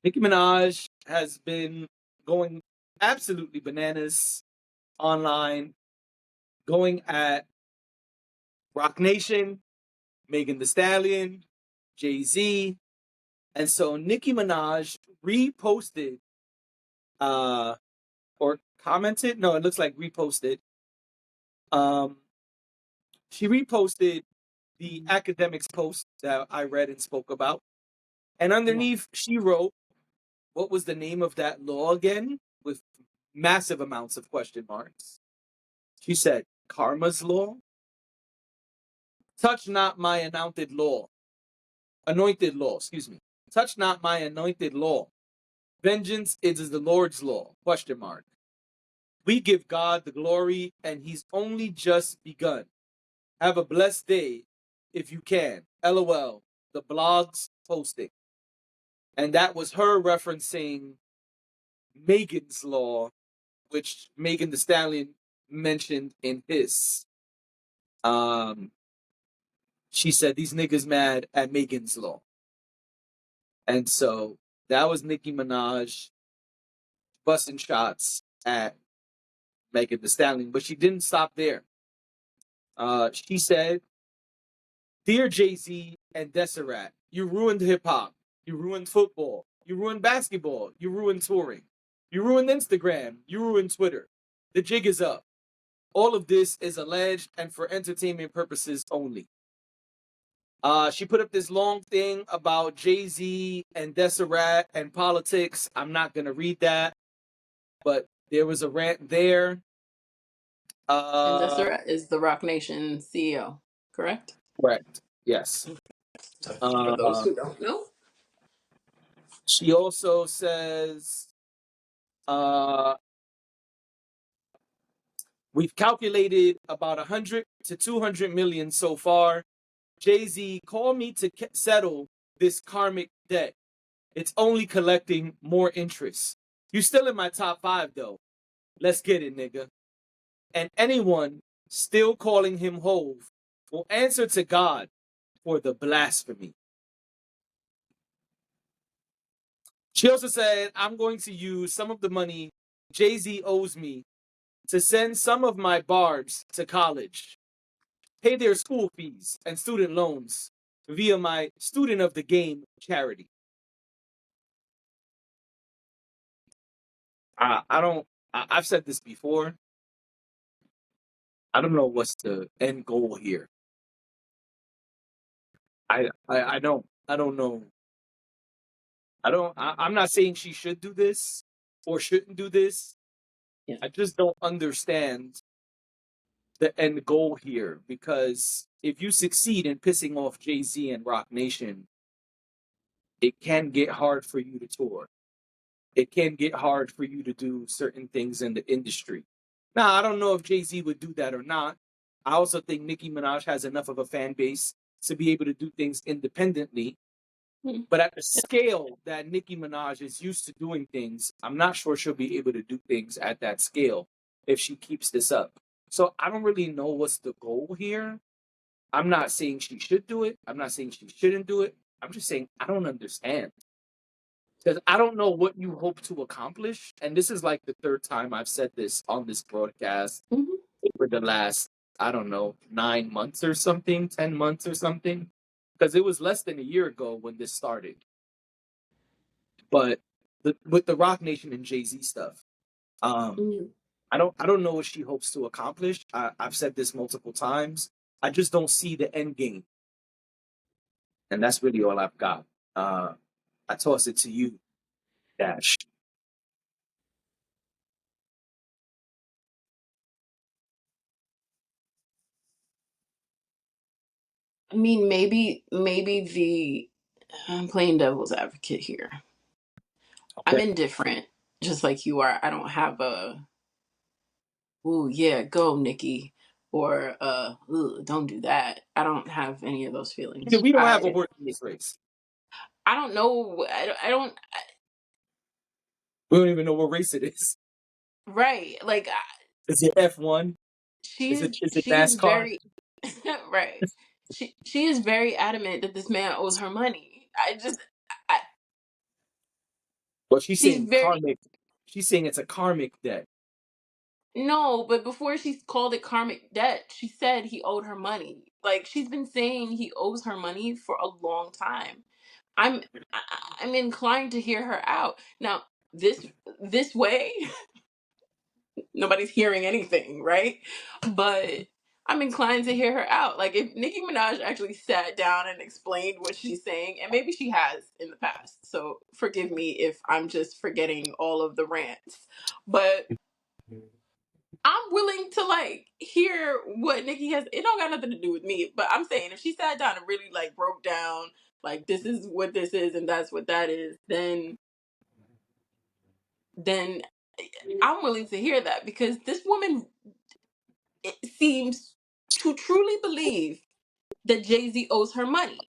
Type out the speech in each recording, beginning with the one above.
Nicki Minaj has been going absolutely bananas online, going at Rock Nation, Megan Thee Stallion, Jay-Z. And so Nicki Minaj reposted uh or commented. No, it looks like reposted. Um she reposted the academics post that I read and spoke about. And underneath she wrote, what was the name of that law again? With massive amounts of question marks. She said, Karma's law? Touch not my anointed law, excuse me. Touch not my anointed law. Vengeance is the Lord's law, question mark. We give God the glory, and he's only just begun. Have a blessed day if you can. LOL, the blog's posting. And that was her referencing Megan's law, which Megan Thee Stallion mentioned in his. She said, these niggas mad at Megan's law. And so that was Nicki Minaj busting shots at Megan Thee Stallion, but she didn't stop there. She said, Dear Jay-Z and Deseret, you ruined hip-hop, you ruined football, you ruined basketball, you ruined touring, you ruined Instagram, you ruined Twitter. The jig is up. All of this is alleged and for entertainment purposes only. She put up this long thing about Jay-Z and Deseret and politics. I'm not going to read that, but there was a rant there. And Deseret is the Rock Nation CEO, correct? Correct. Yes. For those who don't know. She also says, we've calculated about 100 to 200 million so far. Jay-Z, call me to settle this karmic debt. It's only collecting more interest. You still in my top 5 though. Let's get it, nigga. And anyone still calling him Hove will answer to God for the blasphemy. She also said, I'm going to use some of the money Jay-Z owes me to send some of my barbs to college, pay their school fees and student loans via my Student of the Game charity. I've said this before. I don't know what's the end goal here. I don't know. I'm not saying she should do this or shouldn't do this. Yeah. I just don't understand the end goal here, because if you succeed in pissing off Jay-Z and Rock Nation, it can get hard for you to tour. It can get hard for you to do certain things in the industry. Now, I don't know if Jay-Z would do that or not. I also think Nicki Minaj has enough of a fan base to be able to do things independently. But at the scale that Nicki Minaj is used to doing things, I'm not sure she'll be able to do things at that scale if she keeps this up. So I don't really know what's the goal here. I'm not saying she should do it. I'm not saying she shouldn't do it. I'm just saying I don't understand. Because I don't know what you hope to accomplish. And this is like the third time I've said this on this broadcast over the last, I don't know, 9 months or something, 10 months or something. Because it was less than a year ago when this started. But with the Rock Nation and Jay-Z stuff, I don't know what she hopes to accomplish. I've said this multiple times. I just don't see the end game. And that's really all I've got. I toss it to you, Dash. I mean, maybe I'm playing devil's advocate here. I'm indifferent, just like you are. I don't have a, ooh, yeah, go, Nikki, or don't do that. I don't have any of those feelings. Yeah, we don't have a horse in this race. I don't know. I don't. We don't even know what race it is. Right. Like, Is it F1? Is it she's NASCAR? very, right. She is very adamant that this man owes her money. But she's She's saying very karmic. She's saying it's a karmic debt. no, but before she called it karmic debt, she said he owed her money. Like she's been saying he owes her money for a long time. I'm I'm inclined to hear her out. Now, this way, nobody's hearing anything, right? But I'm inclined to hear her out. Like if Nicki Minaj actually sat down and explained what she's saying, and maybe she has in the past. So forgive me if I'm just forgetting all of the rants. But I'm willing to like hear what Nikki has. It don't got nothing to do with me, but I'm saying if she sat down and really like broke down like this is what this is and that's what that is, then I'm willing to hear that because this woman it seems to truly believe that Jay-Z owes her money.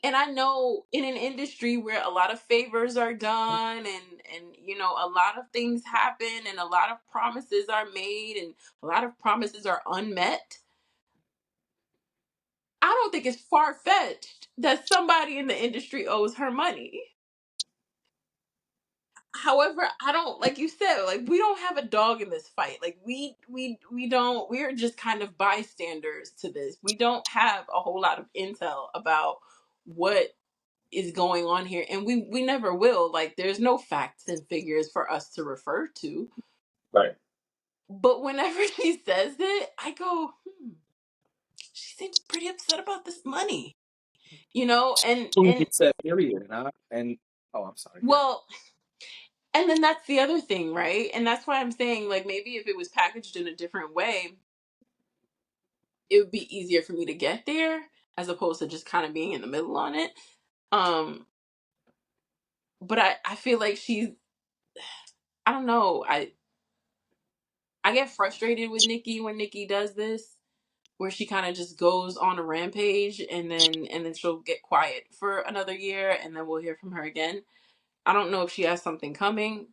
And I know in an industry where a lot of favors are done and you know a lot of things happen and a lot of promises are made and a lot of promises are unmet, I don't think it's far fetched that somebody in the industry owes her money. However, I don't like you said, like we don't have a dog in this fight. Like we don't we're just kind of bystanders to this. We don't have a whole lot of intel about what is going on here and we never will. Like there's no facts and figures for us to refer to. Right. But whenever she says it, I go, she seems pretty upset about this money. You know, and It's a period, huh? And oh, I'm sorry. Yeah. well, and then that's the other thing, right? And that's why I'm saying, like, maybe if it was packaged in a different way, it would be easier for me to get there as opposed to just kind of being in the middle on it. Um, but I feel like I don't know, I get frustrated with Nikki when Nikki does this, where she kind of just goes on a rampage and then she'll get quiet for another year and then we'll hear from her again. I don't know if she has something coming.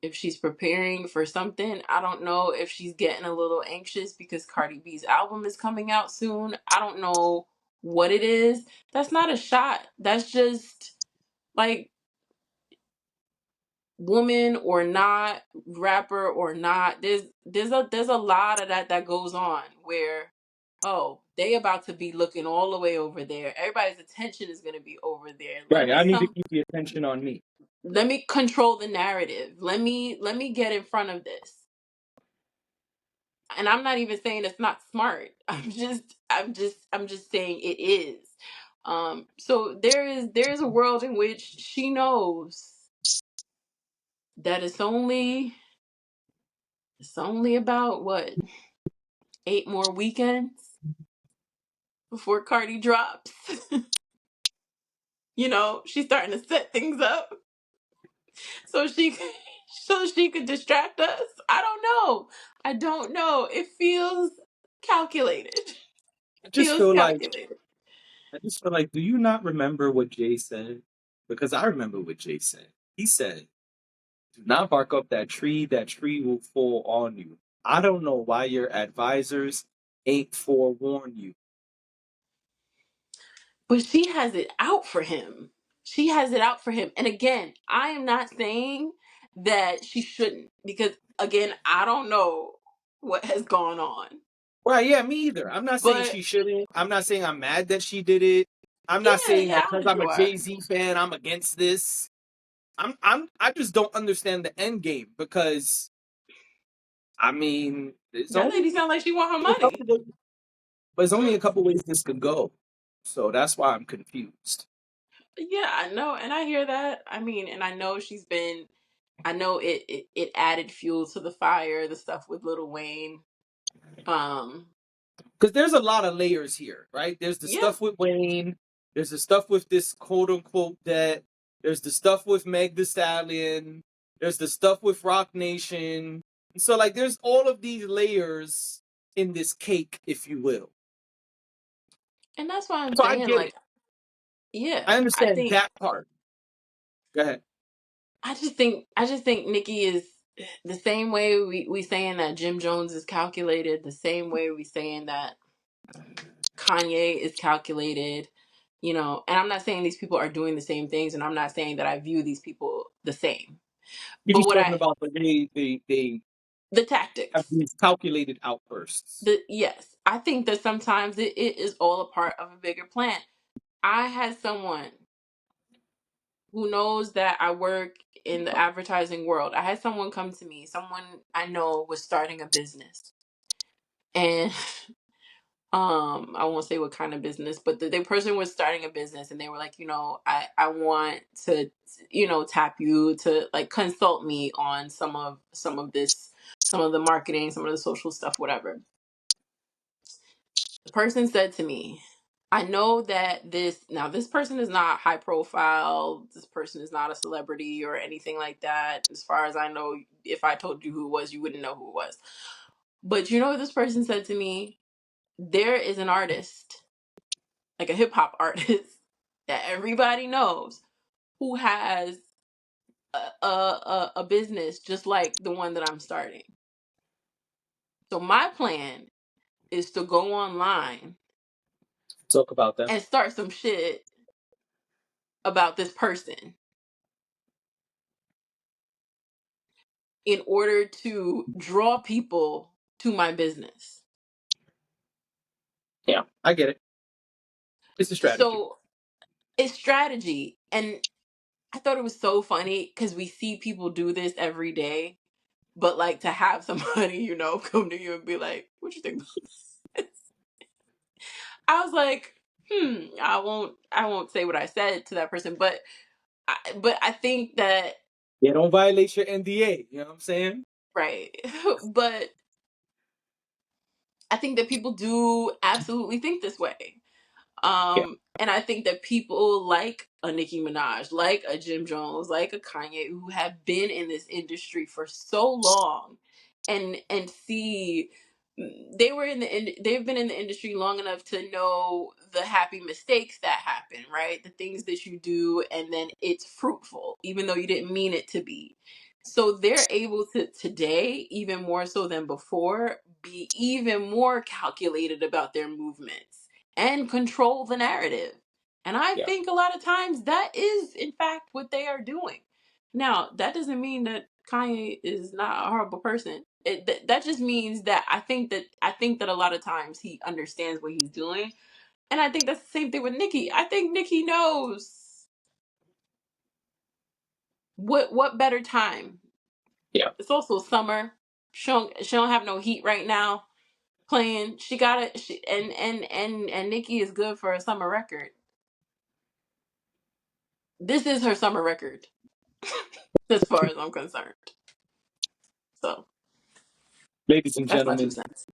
If she's preparing for something. I don't know if she's getting a little anxious because Cardi B's album is coming out soon. I don't know what it is. That's not a shot. That's just like woman or not, rapper or not. There's a lot of that goes on where oh, they about to be looking all the way over there. Everybody's attention is going to be over there. Right. I need to keep the attention on me. Let me control the narrative. Let me get in front of this. And I'm not even saying it's not smart. I'm just saying it is. So there's a world in which she knows that it's only about what 8 more weekends before Cardi drops. You know, she's starting to set things up so she could distract us. I don't know. It feels calculated. I just Feels feel like calculated. do you not remember what Jay said? Because I remember what Jay said. He said, "Do not bark up that tree. That tree will fall on you." I don't know why your advisors ain't forewarned you. But she has it out for him. She has it out for him. And again, I am not saying that she shouldn't because again, I don't know what has gone on. Right, yeah, me either. I'm not saying But she shouldn't. I'm not saying I'm mad that she did it. I'm not yeah, saying yeah, that I'm because with I'm you a are. Jay-Z fan, I'm against this. I just don't understand the end game because I mean, it's That lady only sounds like she want her a couple money. of, but it's only a couple ways this could go. So that's why I'm confused. Yeah, I know, and I hear that. I mean, and I know I know it added fuel to the fire, the stuff with Lil Wayne. Um, Because there's a lot of layers here, right? There's the yeah. stuff with Wayne. There's the stuff with this quote unquote debt. There's the stuff with Meg the Stallion. There's the stuff with Rock Nation. And so, like, there's all of these layers in this cake, if you will. And that's why I'm So I saying get it. like, yeah, I I understand think that part. Go ahead. I just think Nikki is the same way we saying that Jim Jones is calculated, the same way we saying that Kanye is calculated. You know, and I'm not saying these people are doing the same things, and I'm not saying that I view these people the same. You're But just what talking I, about they the have tactics, these calculated outbursts. yes, I think that sometimes it is all a part of a bigger plan. I had someone who knows that I work in the advertising world. I had someone come to me, someone I know was starting a business. And I won't say what kind of business, but the person was starting a business and they were like, you know, I want to, you know, tap you to like consult me on some of this, some of the marketing, some of the social stuff, whatever. The person said to me, I know that this person is not high profile. This person is not a celebrity or anything like that. As far as I know, if I told you who it was, you wouldn't know who it was. But you know what this person said to me? There is an artist, like a hip hop artist that everybody knows who has a business just like the one that I'm starting. So my plan is to go online Talk about them. and start some shit about this person in order to draw people to my business. Yeah, I get it. It's a strategy. So it's strategy. And I thought it was so funny because we see people do this every day. But like to have somebody, you know, come to you and be like, what you think about this? I was like, I won't say what I said to that person, but I think that, Yeah, don't violate your NDA. You know what I'm saying? right. But I think that people do absolutely think this way. Yeah, And I think that people like a Nicki Minaj, like a Jim Jones, like a Kanye, who have been in this industry for so long, and see, they've been in the industry long enough to know the happy mistakes that happen, right? The things that you do, and then it's fruitful, even though you didn't mean it to be. So they're able to today, even more so than before, be even more calculated about their movements and control the narrative. And I yeah, think a lot of times that is, in fact, what they are doing. Now, that doesn't mean that Kanye is not a horrible person. That just means that I think that a lot of times he understands what he's doing, and I think that's the same thing with Nicki. I think Nicki knows what better time. yeah. It's also summer. She don't have no heat right now playing. She got it. And Nicki is good for a summer record. This is her summer record, as far as I'm concerned. So Ladies and that's my two gentlemen, cents.